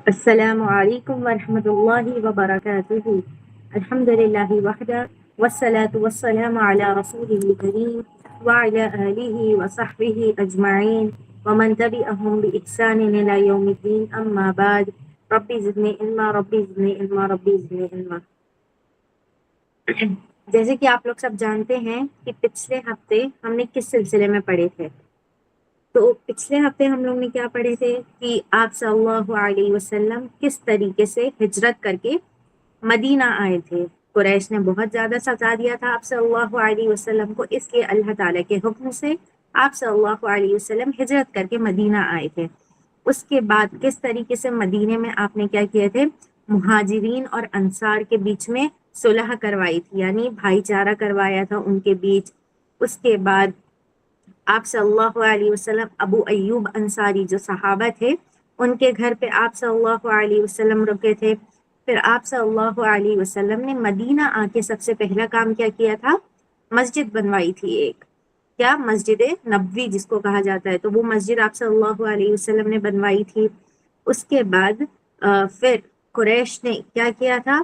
السلام علیکم ورحمۃ اللہ وبرکاتہ۔ الحمد للہ وحدہ والصلاة والسلام علی رسولہ الکریم وعلی آلہ وصحبہ اجمعین ومن تبعہم بإحسان الی یوم الدین، اما بعد۔ ربی زدنی علما، ربی زدنی علما، ربی زدنی علما۔ جیسے کہ آپ لوگ سب جانتے ہیں کہ پچھلے ہفتے ہم نے کس سلسلے میں پڑھے تھے، تو پچھلے ہفتے ہم لوگ نے کیا پڑھے تھے کہ آپ صلی اللہ علیہ وسلم کس طریقے سے ہجرت کر کے مدینہ آئے تھے۔ قریش نے بہت زیادہ سزا دیا تھا آپ صلی اللہ علیہ وسلم کو، اس لیے اللہ تعالیٰ کے حکم سے آپ صلی اللہ علیہ وسلم ہجرت کر کے مدینہ آئے تھے۔ اس کے بعد کس طریقے سے مدینے میں آپ نے کیا کیے تھے، مہاجرین اور انصار کے بیچ میں صلح کروائی تھی، یعنی بھائی چارہ کروایا تھا ان کے بیچ۔ اس کے بعد آپ صلی اللہ علیہ وسلم ابو ایوب انصاری جو صحابہ تھے ان کے گھر پہ آپ صلی اللہ علیہ وسلم رکے تھے۔ پھر آپ صلی اللہ علیہ وسلم نے مدینہ آ کے سب سے پہلا کام کیا کیا تھا، مسجد بنوائی تھی ایک، کیا مسجد نبوی جس کو کہا جاتا ہے، تو وہ مسجد آپ صلی اللہ علیہ وسلم نے بنوائی تھی۔ اس کے بعد پھر قریش نے کیا کیا تھا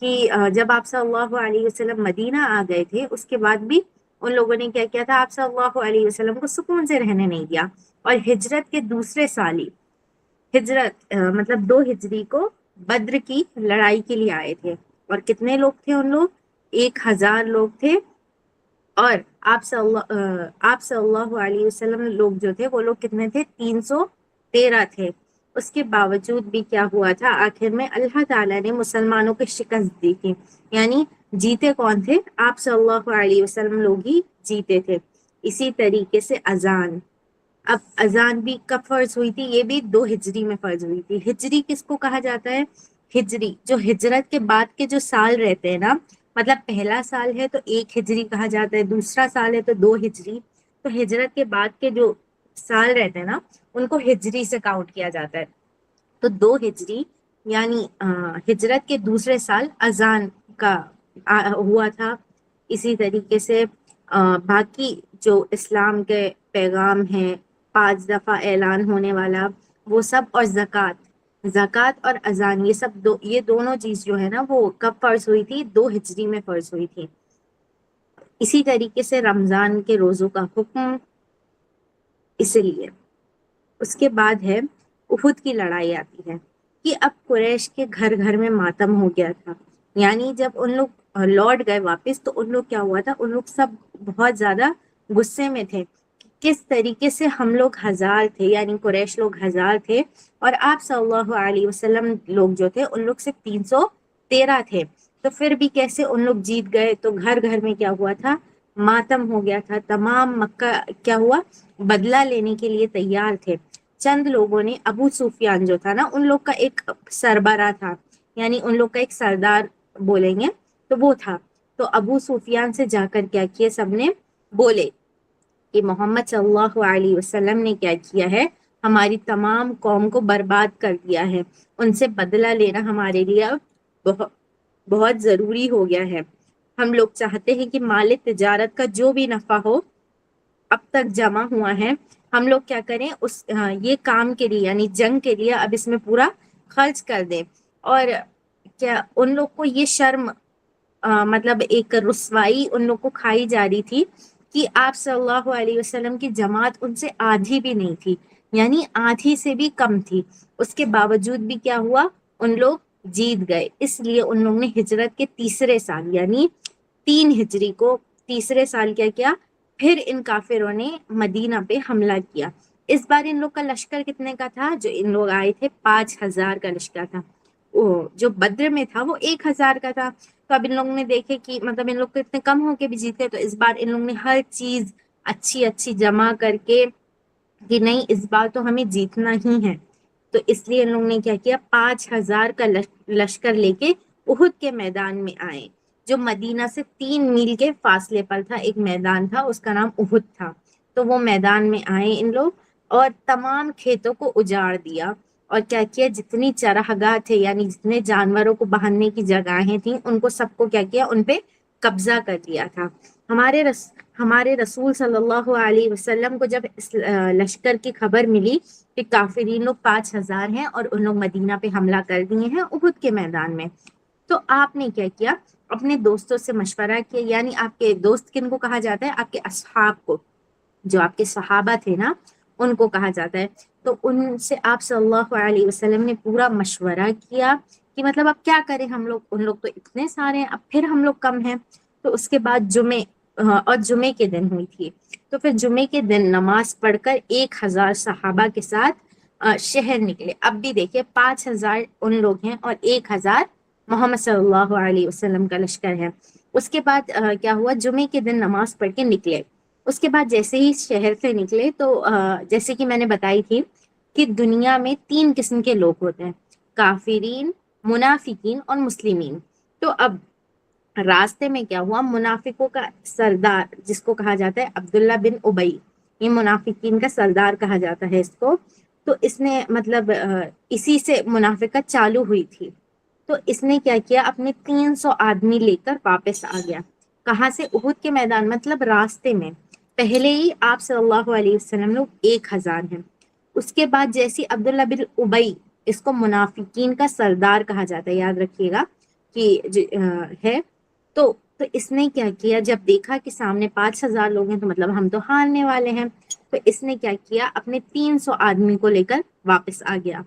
کہ جب آپ صلی اللہ علیہ وسلم مدینہ آ گئے تھے اس کے بعد بھی ان لوگوں نے کیا کیا تھا، آپ صلی اللہ علیہ وسلم کو سکون سے رہنے نہیں دیا، اور ہجرت کے دوسرے سال ہی ہجرت مطلب 2 ہجری کو بدر کی لڑائی کے لیے آئے تھے۔ اور کتنے لوگ تھے ان لوگ، 1000 لوگ تھے، اور آپ صلی اللہ علیہ وسلم لوگ جو تھے وہ لوگ کتنے تھے، 313 تھے۔ اس کے باوجود بھی کیا ہوا تھا، آخر میں اللہ تعالیٰ نے مسلمانوں کو شکست دی تھی، یعنی جیتے کون تھے، آپ صلی اللہ علیہ وسلم لوگ ہی جیتے تھے۔ اسی طریقے سے اذان، اب اذان بھی کب فرض ہوئی تھی، یہ بھی 2 ہجری میں فرض ہوئی تھی۔ ہجری کس کو کہا جاتا ہے، ہجری جو ہجرت کے بعد کے جو سال رہتے ہیں نا، مطلب پہلا سال ہے تو 1 ہجری کہا جاتا ہے، دوسرا سال ہے تو 2 ہجری، تو ہجرت کے بعد کے جو سال رہتے ہیں نا ان کو ہجری سے کاؤنٹ کیا جاتا ہے۔ تو 2 ہجری یعنی ہجرت کے دوسرے سال اذان کا ہوا تھا۔ اسی طریقے سے باقی جو اسلام کے پیغام ہیں 5 دفعہ اعلان ہونے والا وہ سب، اور زکوٰۃ اور اذان، یہ دونوں چیز جو ہے نا وہ کب فرض ہوئی تھی، 2 ہجری میں فرض ہوئی تھی۔ اسی طریقے سے رمضان کے روزوں کا حکم، اسی لیے اس کے بعد ہے احد کی لڑائی آتی ہے کہ اب قریش کے گھر گھر میں ماتم ہو گیا تھا، یعنی جب ان لوگ لوٹ گئے واپس تو ان لوگ کیا ہوا تھا، ان لوگ سب بہت زیادہ غصے میں تھے کہ کس طریقے سے ہم لوگ 1000 تھے، یعنی قریش لوگ 1000 تھے، اور آپ صلی اللہ علیہ وسلم لوگ جو تھے ان لوگ صرف 313 تھے، تو پھر بھی کیسے ان لوگ جیت گئے۔ تو گھر گھر میں کیا ہوا تھا، ماتم ہو گیا تھا، تمام مکہ کیا ہوا، بدلہ لینے کے لیے تیار تھے۔ چند لوگوں نے، ابو سفیان جو تھا نا ان لوگ کا ایک سربراہ تھا، یعنی ان لوگ کا ایک سردار بولیں گے تو وہ تھا، تو ابو سفیان سے جا کر کیا کیے، سب نے بولے کہ محمد صلی اللہ علیہ وسلم نے کیا کیا ہے، ہماری تمام قوم کو برباد کر دیا ہے، ان سے بدلہ لینا ہمارے لیے اب بہت ضروری ہو گیا ہے۔ ہم لوگ چاہتے ہیں کہ مال تجارت کا جو بھی نفع ہو اب تک جمع ہوا ہے، ہم لوگ کیا کریں، یہ کام کے لیے یعنی جنگ کے لیے اب اس میں پورا خرچ کر دیں۔ اور کیا ان لوگ کو یہ شرم مطلب ایک رسوائی ان لوگ کو کھائی جا رہی تھی کہ آپ صلی اللہ علیہ وسلم کی جماعت ان سے آدھی بھی نہیں تھی، یعنی آدھی سے بھی کم تھی، اس کے باوجود بھی کیا ہوا، ان لوگ جیت گئے۔ اس لیے ان لوگوں نے ہجرت کے تیسرے سال یعنی 3 ہجری کو تیسرے سال کیا کیا، پھر ان کافروں نے مدینہ پہ حملہ کیا۔ اس بار ان لوگ کا لشکر کتنے کا تھا، جو ان لوگ آئے تھے 5000 کا لشکر تھا، جو بدر میں تھا وہ 1000 کا تھا۔ تو اب ان لوگوں نے دیکھے کہ مطلب ان لوگ تو اتنے کم ہو کے بھی جیتے، تو اس بار ان لوگوں نے ہر چیز اچھی جمع کر کے کہ نہیں اس بار تو ہمیں جیتنا ہی ہے، تو اس لیے ان لوگوں نے کیا کیا، 5000 کا لشکر لے کے احد کے میدان میں آئے، جو مدینہ سے 3 میل کے فاصلے پر تھا، ایک میدان تھا اس کا نام احد تھا۔ تو وہ میدان میں آئے ان لوگ اور تمام کھیتوں کو اجاڑ دیا، اور کیا کیا، جتنی چراگاہ تھے یعنی جتنے جانوروں کو باندھنے کی جگہیں تھیں ان کو سب کو کیا کیا، ان پہ قبضہ کر لیا تھا۔ ہمارے رسول صلی اللہ علیہ وسلم کو جب اس لشکر کی خبر ملی کہ کافرین لوگ 5,000 ہیں اور ان لوگ مدینہ پہ حملہ کر دیے ہیں احد کے میدان میں، تو آپ نے کیا کیا؟ اپنے دوستوں سے مشورہ کیا، یعنی آپ کے دوست کن کو کہا جاتا ہے؟ آپ کے اصحاب کو، جو آپ کے صحابہ تھے نا، ان کو کہا جاتا ہے۔ تو ان سے آپ صلی اللہ علیہ وسلم نے پورا مشورہ کیا کہ مطلب اب کیا کریں ہم لوگ، ان لوگ تو اتنے سارے ہیں، اب پھر ہم لوگ کم ہیں۔ تو اس کے بعد اور جمعے کے دن ہوئی تھی، تو پھر جمعے کے دن نماز پڑھ کر 1,000 صحابہ کے ساتھ شہر نکلے۔ اب بھی دیکھیے 5,000 ان لوگ ہیں اور 1,000 محمد صلی اللہ علیہ وسلم کا لشکر ہے۔ اس کے بعد کیا ہوا؟ جمعے کے دن نماز پڑھ کے نکلے۔ اس کے بعد جیسے ہی شہر سے نکلے تو جیسے کہ میں نے بتائی تھی کہ دنیا میں 3 قسم کے لوگ ہوتے ہیں، کافرین، منافقین اور مسلمین۔ تو اب راستے میں کیا ہوا؟ منافقوں کا سردار جس کو کہا جاتا ہے عبداللہ بن ابئی، یہ منافقین کا سردار کہا جاتا ہے اس کو، تو اس نے مطلب اسی سے منافقت چالو ہوئی تھی۔ تو اس نے کیا کیا؟ اپنے 300 آدمی لے کر واپس آ گیا۔ کہاں سے؟ احد کے میدان، مطلب راستے میں۔ پہلے ہی آپ صلی اللہ علیہ وسلم لوگ 1,000 ہیں۔ اس کے بعد جیسی عبداللہ بن ابئی، اس کو منافقین کا سردار کہا جاتا ہے، یاد رکھیے گا کہ ہے۔ تو اس نے کیا کیا؟ جب دیکھا کہ سامنے 5,000 لوگ ہیں تو مطلب ہم تو ہارنے والے ہیں، تو اس نے کیا کیا؟ اپنے 300 آدمی کو لے کر واپس آ گیا۔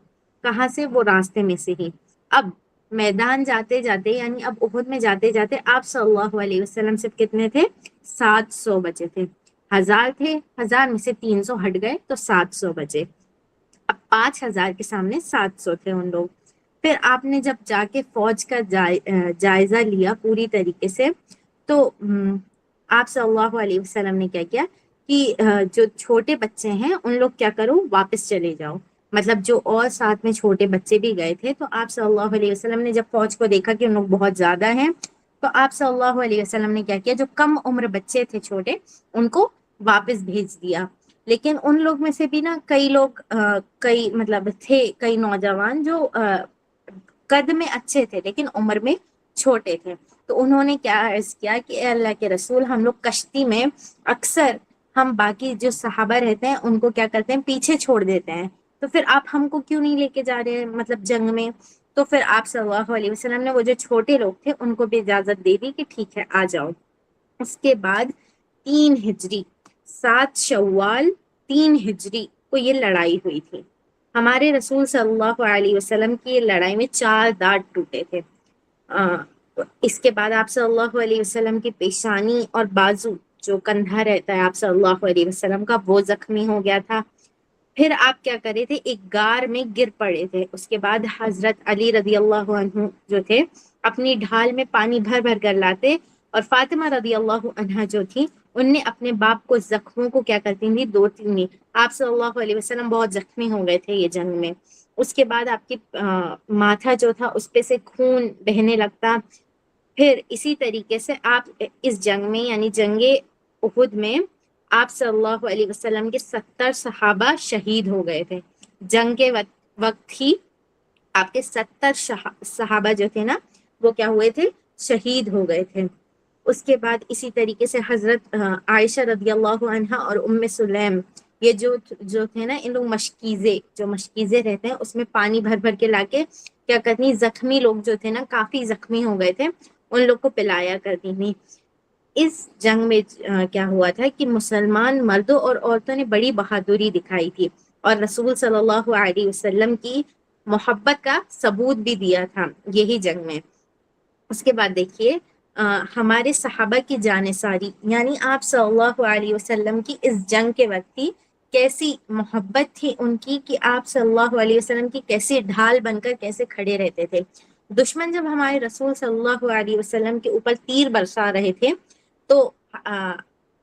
کہاں سے؟ وہ راستے میں سے ہی۔ اب میدان جاتے جاتے، یعنی اب احد میں جاتے جاتے آپ صلی اللہ علیہ وسلم سے کتنے تھے؟ 700 بچے تھے۔ 1,000 تھے، 1,000 میں سے 300 ہٹ گئے تو 700 بچے۔ اب 5,000 کے سامنے 700 تھے ان لوگ۔ پھر آپ نے جب جا کے فوج کا جائزہ لیا پوری طریقے سے، تو آپ صلی اللہ علیہ وسلم نے کیا کیا کہ جو چھوٹے بچے ہیں ان لوگ کیا کرو؟ واپس چلے جاؤ۔ مطلب جو اور ساتھ میں چھوٹے بچے بھی گئے تھے، تو آپ صلی اللہ علیہ وسلم نے جب فوج کو دیکھا کہ ان لوگ بہت زیادہ ہیں، تو آپ صلی اللہ علیہ وسلم نے کیا کیا؟ جو کم عمر بچے تھے چھوٹے، ان کو واپس بھیج دیا۔ لیکن ان لوگ میں سے بھی نا کئی لوگ کئی مطلب تھے کئی نوجوان جو قد میں اچھے تھے لیکن عمر میں چھوٹے تھے۔ تو انہوں نے کیا عرض کیا کہ اے اللہ کے رسول، ہم لوگ کشتی میں اکثر ہم باقی جو صحابہ رہتے ہیں ان کو کیا کرتے ہیں؟ پیچھے چھوڑ دیتے ہیں، تو پھر آپ ہم کو کیوں نہیں لے کے جا رہے ہیں مطلب جنگ میں؟ تو پھر آپ صلی اللہ علیہ وسلم نے وہ جو چھوٹے لوگ تھے ان کو بھی اجازت دے دی کہ ٹھیک ہے آ جاؤ۔ اس کے بعد 3 ہجری 7 شوال 3 ہجری کو یہ لڑائی ہوئی تھی۔ ہمارے رسول صلی اللہ علیہ وسلم کی یہ لڑائی میں 4 دانت ٹوٹے تھے۔ اس کے بعد آپ صلی اللہ علیہ وسلم کی پیشانی اور بازو جو کندھا رہتا ہے آپ صلی اللہ علیہ وسلم کا، وہ زخمی ہو گیا تھا۔ پھر آپ کیا کرے تھے؟ ایک غار میں گر پڑے تھے۔ اس کے بعد حضرت علی رضی اللہ عنہ جو تھے اپنی ڈھال میں پانی بھر بھر کر لاتے، اور فاطمہ رضی اللہ عنہا جو تھی ان نے اپنے باپ کو زخموں کو کیا کرتی تھی؟ 2-3 آپ صلی اللہ علیہ وسلم بہت زخمی ہو گئے تھے یہ جنگ میں۔ اس کے بعد آپ کی ماتھا جو تھا اس پہ سے خون بہنے لگتا۔ پھر اسی طریقے سے آپ اس جنگ میں یعنی جنگ احد میں آپ صلی اللہ علیہ وسلم کے 70 صحابہ شہید ہو گئے تھے۔ جنگ کے وقت ہی آپ کے 70 صحابہ جو تھے نا وہ کیا ہوئے تھے؟ شہید ہو گئے تھے۔ اس کے بعد اسی طریقے سے حضرت عائشہ رضی اللہ عنہا اور ام سلیم، یہ جو تھے نا ان لوگ مشکیزے رہتے ہیں اس میں پانی بھر بھر کے لا کے کیا کرتی، زخمی لوگ جو تھے نا کافی زخمی ہو گئے تھے ان لوگ کو پلایا کرتی تھی۔ اس جنگ میں کیا ہوا تھا کہ مسلمان مردوں اور عورتوں نے بڑی بہادری دکھائی تھی اور رسول صلی اللہ علیہ وسلم کی محبت کا ثبوت بھی دیا تھا یہی جنگ میں۔ اس کے بعد دیکھیے ہمارے صحابہ کی جانثاری یعنی آپ صلی اللہ علیہ وسلم کی اس جنگ کے وقت کی کیسی محبت تھی ان کی کہ آپ صلی اللہ علیہ وسلم کی کیسی ڈھال بن کر کیسے کھڑے رہتے تھے۔ دشمن جب ہمارے رسول صلی اللہ علیہ وسلم کے اوپر تیر برسا رہے تھے تو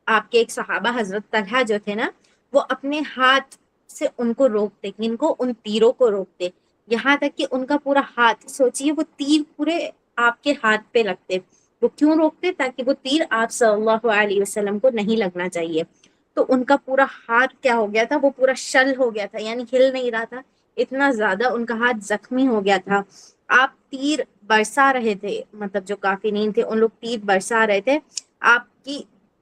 آپ کے ایک صحابہ حضرت طلحہ جو تھے نا وہ اپنے ہاتھ سے ان کو روکتے، ان کو ان تیروں کو روکتے، یہاں تک کہ ان کا پورا ہاتھ، سوچئے وہ تیر پورے آپ کے ہاتھ پہ لگتے۔ وہ کیوں روکتے؟ تاکہ وہ تیر آپ صلی اللہ علیہ وسلم کو نہیں لگنا چاہیے۔ تو ان کا پورا ہاتھ کیا ہو گیا تھا؟ وہ پورا شل ہو گیا تھا، یعنی ہل نہیں رہا تھا، اتنا زیادہ ان کا ہاتھ زخمی ہو گیا تھا۔ آپ تیر برسا رہے تھے، مطلب جو کافرین تھے ان لوگ تیر برسا رہے تھے، آپ کی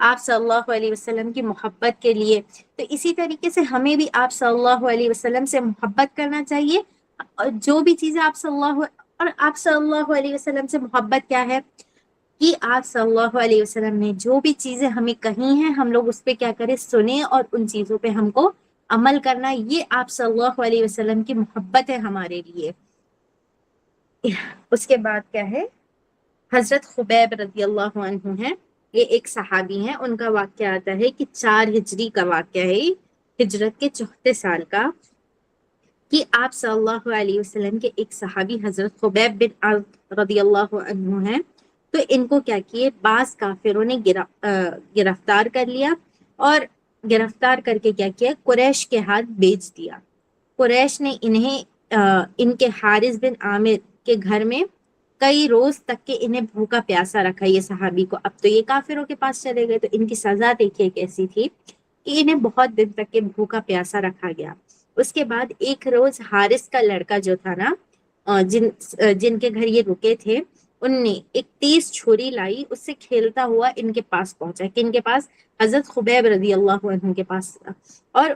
آپ صلی اللہ علیہ وسلم کی محبت کے لیے. تو اسی طریقے سے ہمیں بھی آپ صلی اللہ علیہ وسلم سے محبت کرنا چاہیے. اور جو بھی چیزیں آپ صلی اللہ علیہ وسلم سے محبت کیا ہے کہ آپ صلی اللہ علیہ وسلم نے جو بھی چیزیں ہمیں کہی ہیں ہم لوگ اس پہ کیا کریں، سنیں، اور ان چیزوں پہ ہم کو عمل کرنا. یہ آپ صلی اللہ علیہ وسلم کی محبت ہے ہمارے لیے. اس کے بعد کیا ہے، حضرت خبیب رضی اللہ عنہ ہیں، یہ ایک صحابی ہیں. ان کا واقعہ آتا ہے کہ 4 ہجری کا واقعہ ہے، ہجرت کے 34 سال کا، کہ آپ صلی اللہ علیہ وسلم کے ایک صحابی حضرت خبیب بن عرب رضی اللہ عنہ ہیں. تو ان کو کیا کیے، بعض کافروں نے گرفتار کر لیا، اور گرفتار کر کے کیا کیا، قریش کے ہاتھ بیچ دیا. قریش نے انہیں ان کے حارث بن عامر کے گھر میں کئی روز تک کے انہیں بھوکا پیاسا رکھا یہ صحابی کو. اب تو یہ کافروں کے پاس چلے گئے، تو ان کی سزا دیکھیے کیسی تھی کہ انہیں بہت دن تک کے بھوکا پیاسا رکھا گیا. اس کے بعد ایک روز حارث کا لڑکا جو تھا نا، جن کے گھر یہ رکے تھے، ان نے ایک تیز چھری لائی، اس سے کھیلتا ہوا ان کے پاس پہنچا. کن کے پاس؟ حضرت خبیب رضی اللہ عنہ کے پاس. اور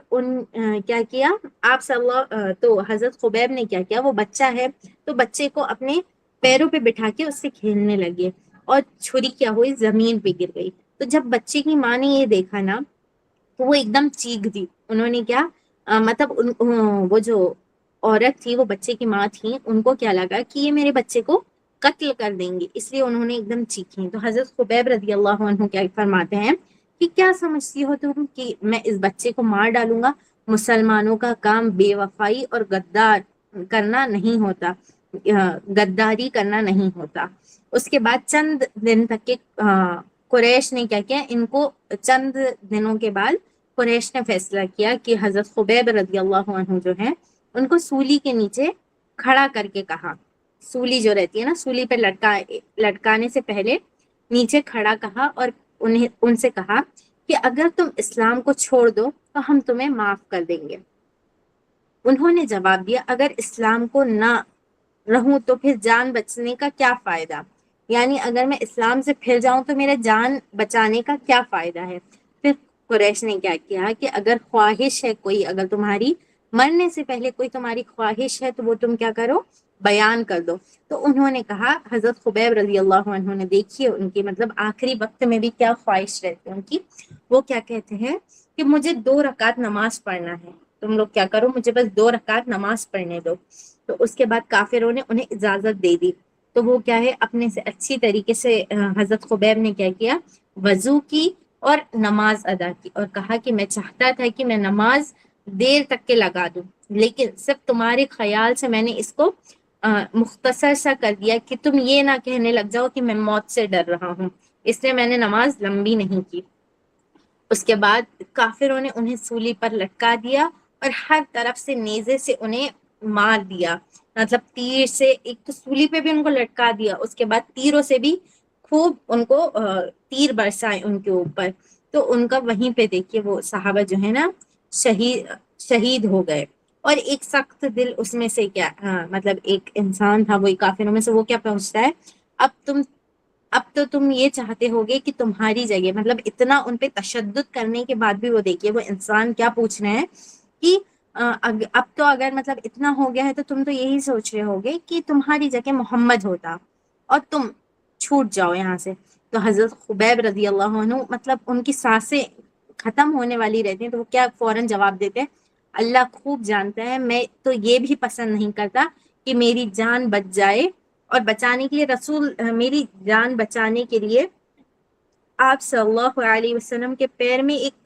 کیا کیا آپ صلی اللہ، تو حضرت خبیب نے کیا کیا، وہ بچہ ہے تو بچے کو اپنے پیروں پہ بٹھا کے اس سے کھیلنے لگے، اور چھری کیا ہوئی، زمین پہ گر گئی. تو جب بچے کی ماں نے یہ دیکھا نا، تو وہ ایک دم چیخ دی. انہوں نے کیا، مطلب وہ جو عورت تھی، وہ بچے کی ماں تھی، ان کو کیا لگا کہ یہ میرے بچے کو قتل کر دیں گے، اس لیے انہوں نے ایک دم چیخی. تو حضرت خبیب رضی اللہ عنہ کیا فرماتے ہیں کہ کیا سمجھتی ہو تم کہ میں اس بچے کو مار ڈالوں گا؟ مسلمانوں کا کام بے وفائی اور غدار کرنا نہیں ہوتا، غداری کرنا نہیں ہوتا. اس کے بعد چند دن تک کے قریش نے کیا کیا، ان کو چند دنوں کے بعد قریش نے فیصلہ کیا کہ حضرت خبیب رضی اللہ عنہ جو ہیں ان کو سولی کے نیچے کھڑا کر کے کہا. سولی جو رہتی ہے نا، سولی پہ لٹکانے سے پہلے نیچے کھڑا کہا، اور ان سے کہا کہ اگر تم اسلام کو چھوڑ دو تو ہم تمہیں معاف کر دیں گے. انہوں نے جواب دیا، اگر اسلام کو نہ رہوں تو پھر جان بچنے کا کیا فائدہ؟ یعنی اگر میں اسلام سے پھر جاؤں تو میرے جان بچانے کا کیا فائدہ ہے؟ پھر قریش نے کیا کیا کہ اگر خواہش ہے کوئی، اگر تمہاری مرنے سے پہلے کوئی تمہاری خواہش ہے تو وہ تم کیا کرو، بیان کر دو. تو انہوں نے کہا، حضرت خبیب رضی اللہ عنہ نے، دیکھیے ان کی مطلب آخری وقت میں بھی کیا خواہش رہتی ہے ان کی. وہ کیا کہتے ہیں کہ مجھے 2 رکعت نماز پڑھنا ہے، تم لوگ کیا کرو، مجھے بس 2 رکعت نماز پڑھنے دو. تو اس کے بعد کافروں نے انہیں اجازت دے دی. تو وہ کیا ہے، اپنے سے اچھی طریقے سے حضرت خبیب نے کیا کیا، وضو کی اور نماز ادا کی، اور کہا کہ میں چاہتا تھا کہ میں نماز دیر تک کے لگا دوں، لیکن صرف تمہارے خیال سے میں نے اس کو مختصر سا کر دیا کہ تم یہ نہ کہنے لگ جاؤ کہ میں موت سے ڈر رہا ہوں، اس لیے میں نے نماز لمبی نہیں کی. اس کے بعد کافروں نے انہیں سولی پر لٹکا دیا، اور ہر طرف سے نیزے سے انہیں مار دیا. مطلب تیر سے، ایک تو سولی پہ بھی ان کو لٹکا دیا، اس کے بعد تیروں سے بھی خوب ان کو تیر برسائے ان کے اوپر. تو ان کا وہیں پہ دیکھیے وہ صحابہ جو ہے نا شہید ہو گئے. اور ایک سخت دل اس میں سے کیا، مطلب ایک انسان تھا وہی کافروں میں سے، وہ کیا پہنچتا ہے، اب تو تم یہ چاہتے ہوگے کہ تمہاری جگہ، مطلب اتنا ان پہ تشدد کرنے کے بعد بھی وہ دیکھیے وہ انسان کیا پوچھ رہے ہیں کہ اب تو اگر مطلب اتنا ہو گیا ہے تو تم تو یہی سوچ رہے ہوگے کہ تمہاری جگہ محمد ہوتا اور تم چھوٹ جاؤ یہاں سے. تو حضرت خبیب رضی اللہ عنہ، مطلب ان کی سانسیں ختم ہونے والی رہتی ہیں، تو وہ کیا فوراً جواب دیتے ہیں، اللہ خوب جانتا ہے میں تو یہ بھی پسند نہیں کرتا کہ میری جان بچ جائے، اور بچانے کے لیے میری جان بچانے کے لیے آپ صلی اللہ علیہ وسلم کے پیر میں ایک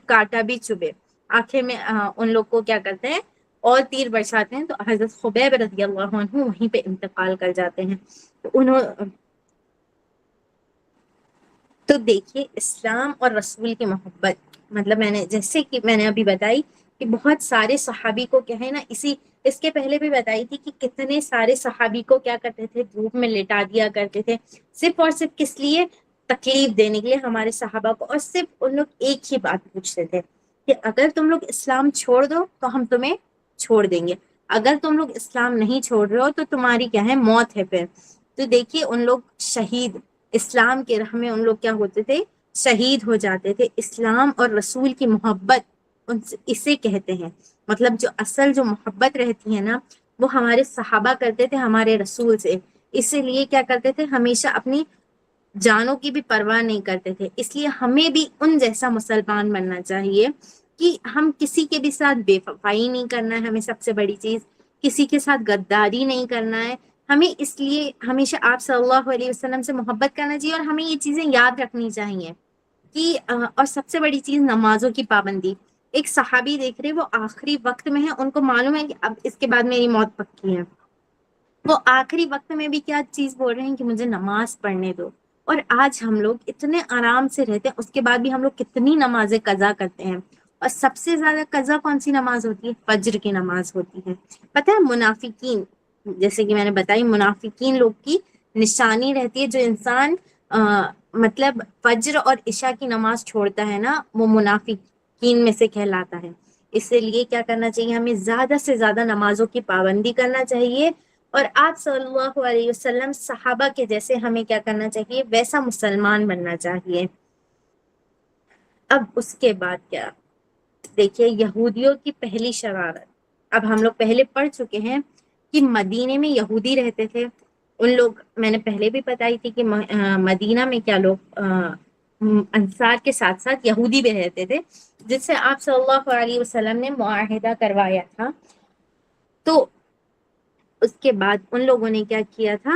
کانٹا بھی چبھے. آخر میں ان لوگ کو کیا کرتے ہیں اور تیر برساتے ہیں. تو حضرت خبیب رضی اللہ عنہ وہیں پہ انتقال کر جاتے ہیں. تو دیکھیے اسلام اور رسول کی محبت، مطلب جیسے کہ میں نے ابھی بتائی کہ بہت سارے صحابی کو کیا ہے نا، اس کے پہلے بھی بتائی تھی کہ کتنے سارے صحابی کو کیا کرتے تھے، دھوپ میں لٹا دیا کرتے تھے، صرف اور صرف کس لیے، تکلیف دینے کے لیے ہمارے صحابہ کو. اور صرف ان لوگ ایک ہی بات پوچھتے تھے کہ اگر تم لوگ اسلام چھوڑ دو تو ہم تمہیں چھوڑ دیں گے، اگر تم لوگ اسلام نہیں چھوڑ رہے ہو تو تمہاری کیا ہے، موت ہے پھر. تو دیکھیے ان لوگ شہید، اسلام کے راہ میں ان لوگ کیا ہوتے تھے، شہید ہو جاتے تھے، اسلام اور رسول کی محبت اسے کہتے ہیں۔ مطلب جو اصل جو محبت رہتی ہے نا، وہ ہمارے صحابہ کرتے تھے ہمارے رسول سے، اسی لیے کیا کرتے تھے، ہمیشہ اپنی جانوں کی بھی پرواہ نہیں کرتے تھے۔ اس لیے ہمیں بھی ان جیسا مسلمان بننا چاہیے کہ ہم کسی کے بھی ساتھ بے وفائی نہیں کرنا ہے، ہمیں سب سے بڑی چیز کسی کے ساتھ غداری نہیں کرنا ہے۔ ہمیں اس لیے ہمیشہ آپ صلی اللہ علیہ وسلم سے محبت کرنا چاہیے، اور ہمیں یہ چیزیں یاد رکھنی چاہیے کہ اور سب سے بڑی چیز نمازوں کی پابندی۔ ایک صحابی دیکھ رہے، وہ آخری وقت میں ہے، ان کو معلوم ہے کہ اب اس کے بعد میری موت پکی ہے، وہ آخری وقت میں بھی کیا چیز بول رہے ہیں کہ مجھے نماز پڑھنے دو۔ اور آج ہم لوگ اتنے آرام سے رہتے ہیں، اس کے بعد بھی ہم لوگ کتنی نمازیں قضا کرتے ہیں، اور سب سے زیادہ قضا کون سی نماز ہوتی ہے؟ فجر کی نماز ہوتی ہے۔ پتہ ہے منافقین، جیسے کہ میں نے بتائی، منافقین لوگ کی نشانی رہتی ہے، جو انسان مطلب فجر اور عشاء کی نماز چھوڑتا ہے نا، وہ منافقین میں سے کہلاتا ہے۔ اس لیے کیا کرنا چاہیے، ہمیں زیادہ سے زیادہ نمازوں کی پابندی کرنا چاہیے، اور آپ صلی اللہ علیہ وسلم صحابہ کے جیسے ہمیں کیا کرنا چاہیے، ویسا مسلمان بننا چاہیے۔ اب اس کے بعد کیا دیکھیے، یہودیوں کی پہلی شرارت، اب ہم لوگ پہلے پڑھ چکے ہیں کہ مدینے میں یہودی رہتے تھے، ان لوگ میں نے پہلے بھی بتائی تھی کہ مدینہ میں کیا لوگ انصار کے ساتھ ساتھ یہودی بھی رہتے تھے، جس سے آپ صلی اللہ علیہ وسلم نے معاہدہ کروایا تھا۔ تو اس کے بعد ان لوگوں نے کیا کیا تھا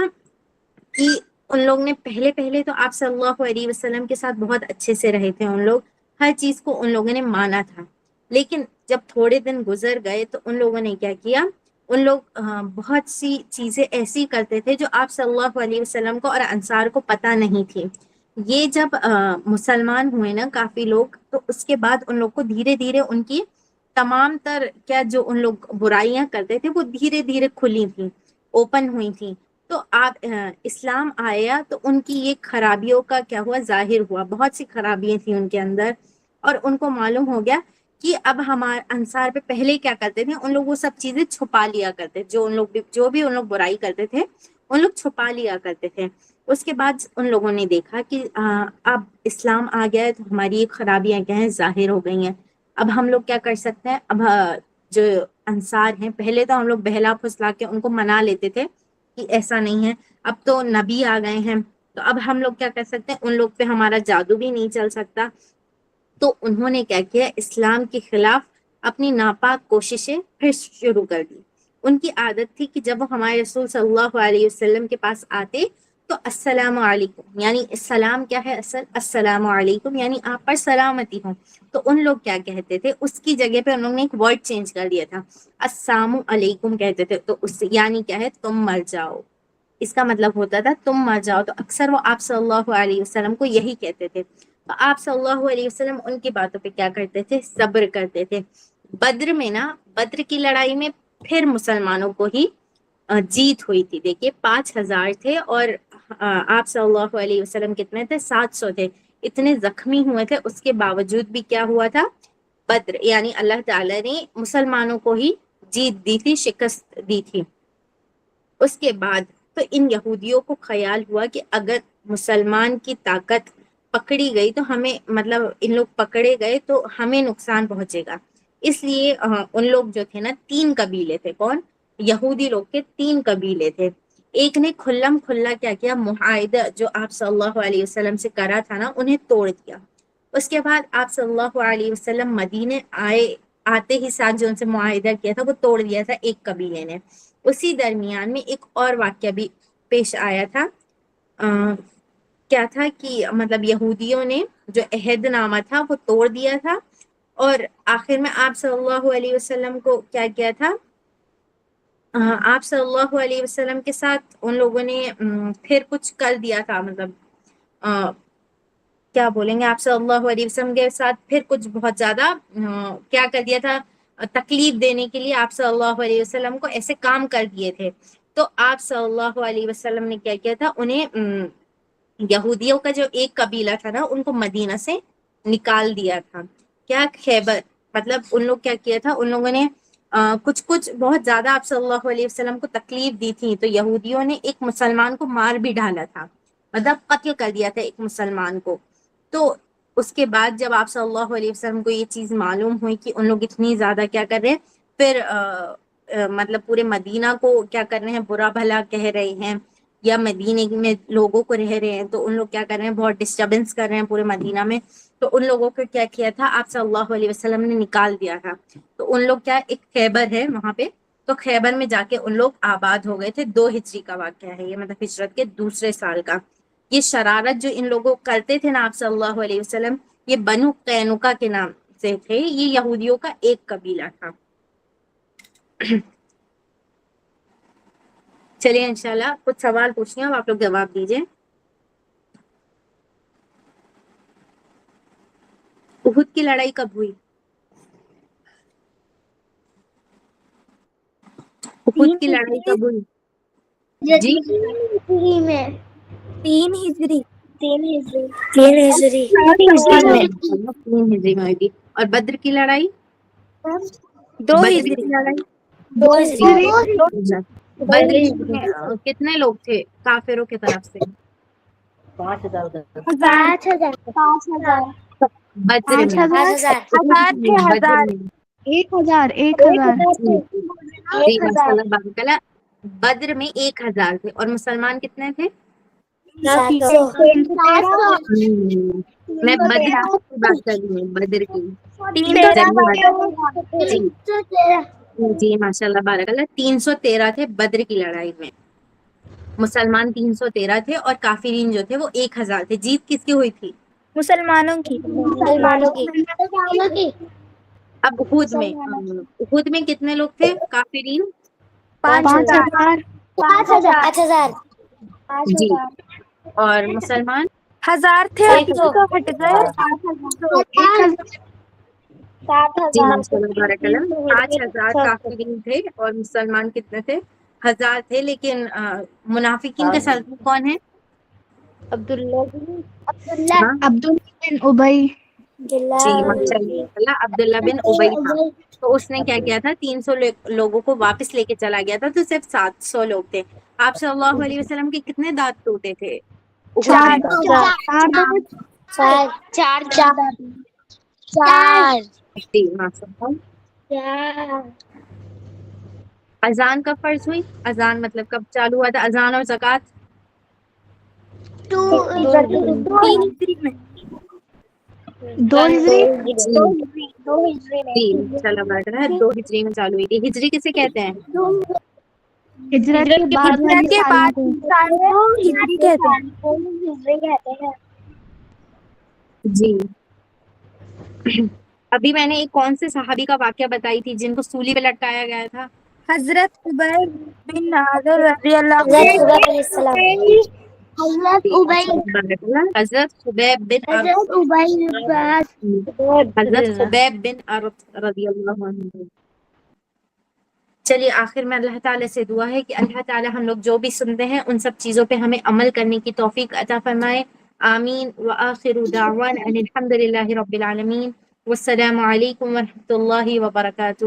کہ ان لوگ نے پہلے تو آپ صلی اللہ علیہ وسلم کے ساتھ بہت اچھے سے رہے تھے، ان لوگ ہر چیز کو ان لوگوں نے مانا تھا، لیکن جب تھوڑے دن گزر گئے تو ان لوگوں نے کیا کیا، ان لوگ بہت سی چیزیں ایسی کرتے تھے جو آپ صلی اللہ علیہ وسلم کو اور انصار کو پتہ نہیں تھی۔ یہ جب مسلمان ہوئے نا کافی لوگ، تو اس کے بعد ان لوگ کو دھیرے دھیرے ان کی تمام تر کیا جو ان لوگ برائیاں کرتے تھے وہ دھیرے دھیرے کھلی تھیں، اوپن ہوئی تھیں۔ تو آپ اسلام آیا تو ان کی یہ خرابیوں کا کیا ہوا، ظاہر ہوا، بہت سی خرابیاں تھیں ان کے اندر، اور ان کو معلوم ہو گیا کہ اب ہمارے انصار پہ پہلے کیا کرتے تھے، ان لوگ وہ سب چیزیں چھپا لیا کرتے، جو بھی ان لوگ برائی کرتے تھے ان لوگ چھپا لیا کرتے تھے۔ اس کے بعد ان لوگوں نے دیکھا کہ اب اسلام آ گیا ہے تو ہماری یہ خرابیاں کیا ہیں، ظاہر ہو گئی ہیں۔ اب ہم لوگ کیا کر سکتے ہیں، اب جو انصار ہیں، پہلے تو ہم لوگ بہلا پھسلا کے ان کو منا لیتے تھے کہ ایسا نہیں ہے، اب تو نبی آ گئے ہیں، تو اب ہم لوگ کیا کر سکتے ہیں، ان لوگ پہ ہمارا جادو بھی نہیں چل سکتا۔ تو انہوں نے کیا کیا، اسلام کے خلاف اپنی ناپاک کوششیں پھر شروع کر دی۔ ان کی عادت تھی کہ جب وہ ہمارے رسول صلی اللہ علیہ وسلم کے پاس آتے تو السلام علیکم، یعنی السلام کیا ہے، اصل السلام علیکم یعنی آپ پر سلامتی ہو، تو ان لوگ کیا کہتے تھے، اس کی جگہ پہ انہوں نے ایک ورڈ چینج کر دیا تھا، السلام علیکم کہتے تھے، تو اس سے یعنی کیا ہے، تم مر جاؤ، اس کا مطلب ہوتا تھا تم مر جاؤ۔ تو اکثر وہ آپ صلی اللہ علیہ وسلم کو یہی کہتے تھے، تو آپ صلی اللہ علیہ وسلم ان کی باتوں پہ کیا کرتے تھے، صبر کرتے تھے۔ بدر میں نا، بدر کی لڑائی میں پھر مسلمانوں کو ہی جیت ہوئی تھی۔ دیکھیے 5,000 تھے اور آپ صلی اللہ علیہ وسلم کتنے تھے، 700 تھے، اتنے زخمی ہوئے تھے، اس کے باوجود بھی کیا ہوا تھا، بدر یعنی اللہ تعالی نے مسلمانوں کو ہی جیت دی تھی، شکست دی تھی۔ اس کے بعد تو ان یہودیوں کو خیال ہوا کہ اگر مسلمان کی طاقت پکڑی گئی تو ہمیں مطلب ان لوگ پکڑے گئے تو ہمیں نقصان پہنچے گا، اس لیے ان لوگ جو تھے نا، 3 قبیلے تھے، کون، یہودی لوگ کے 3 قبیلے تھے، ایک نے کھلم کھلا کیا کیا، معاہدہ جو آپ صلی اللہ علیہ وسلم سے کرا تھا نا، انہیں توڑ دیا۔ اس کے بعد آپ صلی اللہ علیہ وسلم مدینے آتے ہی ساتھ جو ان سے معاہدہ کیا تھا وہ توڑ دیا تھا ایک قبیلے نے۔ اسی درمیان میں ایک اور واقعہ بھی پیش آیا تھا، کیا تھا کہ مطلب یہودیوں نے جو عہد نامہ تھا وہ توڑ دیا تھا، اور آخر میں آپ صلی اللہ علیہ وسلم کو کیا کیا تھا، آپ صلی اللہ علیہ وسلم کے ساتھ ان لوگوں نے پھر کچھ کر دیا تھا، مطلب کیا بولیں گے، آپ صلی اللہ علیہ وسلم کے ساتھ پھر کچھ بہت زیادہ کیا کر دیا تھا، تکلیف دینے کے لیے آپ صلی اللہ علیہ وسلم کو ایسے کام کر دیے تھے۔ تو آپ صلی اللہ علیہ وسلم نے کیا کیا تھا، انہیں یہودیوں کا جو ایک قبیلہ تھا نا، ان کو مدینہ سے نکال دیا تھا، کیا، خیبر، مطلب ان لوگ کیا کیا تھا، ان لوگوں نے کچھ بہت زیادہ آپ صلی اللہ علیہ وسلم کو تکلیف دی تھی، تو یہودیوں نے ایک مسلمان کو مار بھی ڈالا تھا، مطلب قتل کر دیا تھا ایک مسلمان کو۔ تو اس کے بعد جب آپ صلی اللہ علیہ وسلم کو یہ چیز معلوم ہوئی کہ ان لوگ اتنی زیادہ کیا کر رہے ہیں، پھر مطلب پورے مدینہ کو کیا کر رہے ہیں، برا بھلا کہہ رہے ہیں، یا مدینے میں لوگوں کو رہ رہے ہیں تو ان لوگ کیا کر رہے ہیں، بہت ڈسٹربنس کر رہے ہیں پورے مدینہ میں. تو ان لوگوں کو کیا کیا تھا، آپ صلی اللہ علیہ وسلم نے نکال دیا تھا. تو ان لوگ کیا، ایک خیبر ہے وہاں پہ، تو خیبر میں جا کے ان لوگ آباد ہو گئے تھے. 2 ہجری کا واقعہ ہے یہ، مطلب ہجرت کے دوسرے سال کا. یہ شرارت جو ان لوگوں کرتے تھے نا آپ صلی اللہ علیہ وسلم، یہ بنو قینقاع کے نام سے تھے. یہ یہودیوں کا ایک قبیلہ تھا. چلیے انشاءاللہ کچھ سوال پوچھیں، اب آپ لوگ جواب دیجیے. احد کی لڑائی کب ہوئی؟ احد کی لڑائی کب ہوئی؟ جی 3 ہجری 3 ہجری میں ہوئی تھی. اور بدر کی لڑائی؟ 2 بدر ہجری کی لڑائی 2 ہجری بدر میں کتنے لوگ تھے کافروں کی طرف سے؟ 5000 بدر میں 1000 کے بدر 1000 میں 1000 جی ماشاء اللہ بارک اللہ. بدر میں 1000 تھے. اور مسلمان کتنے تھے؟ میں بدر کی بات کر رہی ہوں، بدر کی. جی جی ماشاء اللہ بارک اللہ. 313 تھے بدر کی لڑائی میں. مسلمان 313 تھے اور کافرین جو تھے وہ 1000 تھے. جیت کس کی ہوئی تھی؟ مسلمانوں کی. اب احد میں کتنے لوگ تھے کافرین؟ 5000 جی. اور مسلمان 1000 تھے، ابھی تو ہٹ گئے. 1000. جی ماشاء اللہ بارک اللہ. 5000 کافرین تھے اور مسلمان کتنے تھے؟ 1000 تھے. لیکن منافقین کا سردار کون ہے؟ ہاں عبداللہ بن ابی. جی ماشاء اللہ عبداللہ بن ابی تھا. تو اس نے کیا کیا تھا، 300 لوگوں کو واپس لے کے چلا گیا تھا. تو صرف 700 لوگ تھے. آپ صلی اللہ علیہ وسلم کے کتنے دانت ٹوٹے تھے احد میں؟ 4 جی ماشاء اللہ. اذان کب فرض ہوئی؟ اذان مطلب کب چالو ہوا تھا اذان اور زکوٰۃ؟ 3 ہجری میں 2 ہجری جی چلو بارک اللہ. 2 ہجری میں چالو ہوئی تھی. ہجری کسے کہتے ہیں؟ ہجرت کے بعد سال کو ہجری کہتے ہیں. جی. ابھی میں نے ایک کون سے صحابی کا واقعہ بتائی تھی جن کو سولی پہ لٹکایا گیا تھا؟ حضرت عبید بن نادر رضی اللہ عنہ. جی بارک اللہ. حضرت خبیب بن عرط رضی اللہ عنہ. چلیے آخر میں اللہ تعالیٰ سے دعا ہے کہ اللہ تعالیٰ ہم لوگ جو بھی سنتے ہیں ان سب چیزوں پہ ہمیں عمل کرنے کی توفیق عطا فرمائے. آمین. وآخر دعوانا ان الحمد للہ رب العالمین. والسلام علیکم ورحمۃ اللہ وبرکاتہ.